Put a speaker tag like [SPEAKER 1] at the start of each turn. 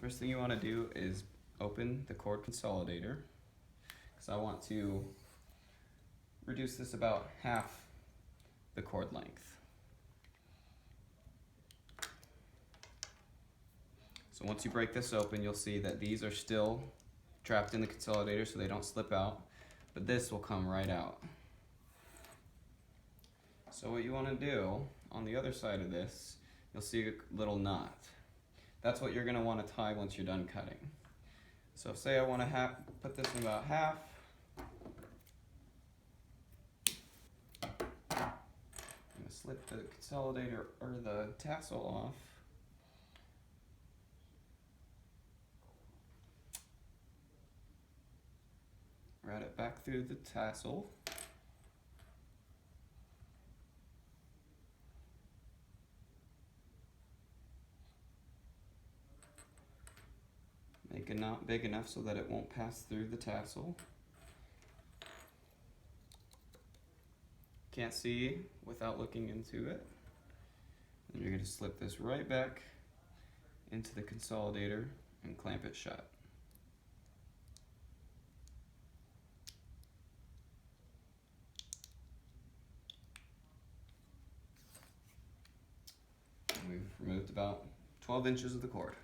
[SPEAKER 1] First thing you want to do is open the cord consolidator, because I want to reduce this about half the cord length. So once you break this open, you'll see that these are still trapped in the consolidator so they don't slip out, but this will come right out. So what you want to do on the other side of this, you'll see a little knot. That's what you're going to want to tie once you're done cutting. So say I want to put this in about half. I'm going to slip the consolidator or the tassel off. Route it back through the tassel. Make a knot big enough so that it won't pass through the tassel. Can't see without looking into it. And you're going to slip this right back into the consolidator and clamp it shut. And we've removed about 12 inches of the cord.